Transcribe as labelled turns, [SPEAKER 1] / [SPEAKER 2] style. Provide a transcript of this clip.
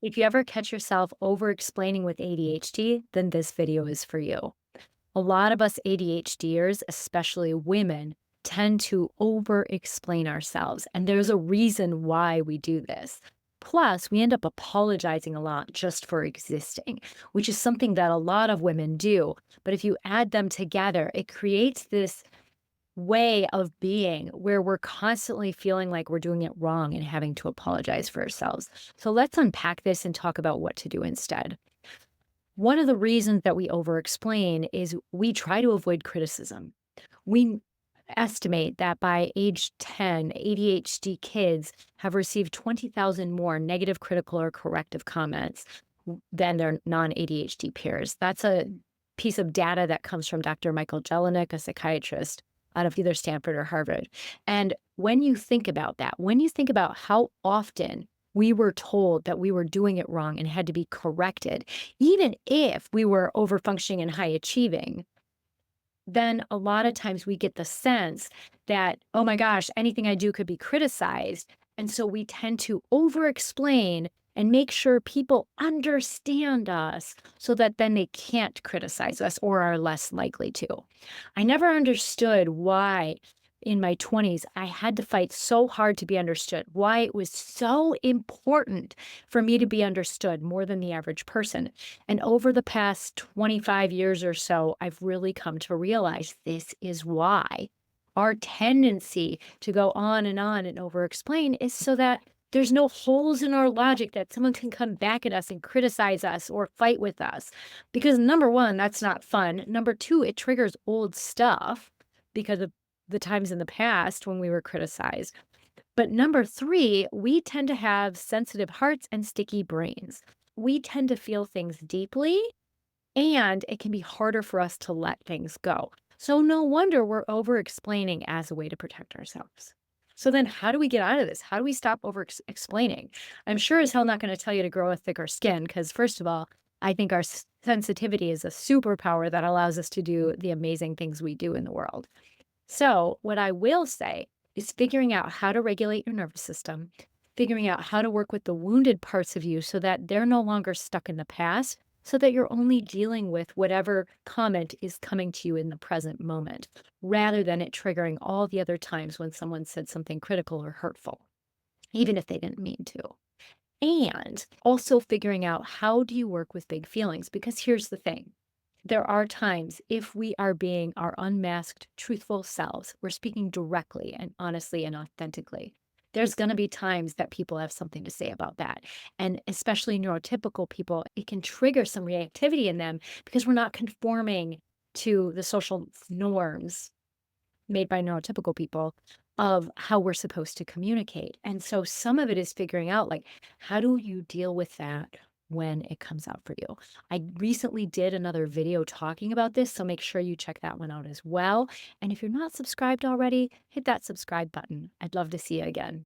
[SPEAKER 1] If you ever catch yourself over explaining with ADHD, then this video is for you. A lot of us ADHDers, especially women, tend to over explain ourselves. And there's a reason why we do this. Plus, we end up apologizing a lot just for existing, which is something that a lot of women do. But if you add them together, it creates this way of being where we're constantly feeling like we're doing it wrong and having to apologize for ourselves. So let's unpack this and talk about what to do instead. One of the reasons that we over explain is we try to avoid criticism. We estimate that by age 10, ADHD kids have received 20,000 more negative, critical, or corrective comments than their non ADHD peers. That's a piece of data that comes from Dr. Michael Jelinek, a psychiatrist out of either Stanford or Harvard. And when you think about that, when you think about how often we were told that we were doing it wrong and had to be corrected, even if we were over functioning and high achieving, then a lot of times we get the sense that, oh my gosh, anything I do could be criticized. And so we tend to over explain and make sure people understand us so that then they can't criticize us or are less likely to. I never understood why in my 20s I had to fight so hard to be understood, why it was so important for me to be understood more than the average person. And over the past 25 years or so, I've really come to realize this is why. Our tendency to go on and over explain is so that there's no holes in our logic that someone can come back at us and criticize us or fight with us. Because number one, that's not fun. Number two, it triggers old stuff because of the times in the past when we were criticized. But number three, we tend to have sensitive hearts and sticky brains. We tend to feel things deeply, and it can be harder for us to let things go. So, no wonder we're over explaining as a way to protect ourselves. So, then how do we get out of this? How do we stop over explaining? I'm sure as hell not going to tell you to grow a thicker skin because, first of all, I think our sensitivity is a superpower that allows us to do the amazing things we do in the world. So, what I will say is figuring out how to regulate your nervous system, figuring out how to work with the wounded parts of you so that they're no longer stuck in the past, so that you're only dealing with whatever comment is coming to you in the present moment, rather than it triggering all the other times when someone said something critical or hurtful, even if they didn't mean to. And also figuring out how do you work with big feelings? Because here's the thing. There are times if we are being our unmasked, truthful selves, we're speaking directly and honestly and authentically. There's going to be times that people have something to say about that. And especially neurotypical people, it can trigger some reactivity in them because we're not conforming to the social norms made by neurotypical people of how we're supposed to communicate. And so some of it is figuring out like, how do you deal with that when it comes out for you? I recently did another video talking about this, so make sure you check that one out as well. And if you're not subscribed already, hit that subscribe button. I'd love to see you again.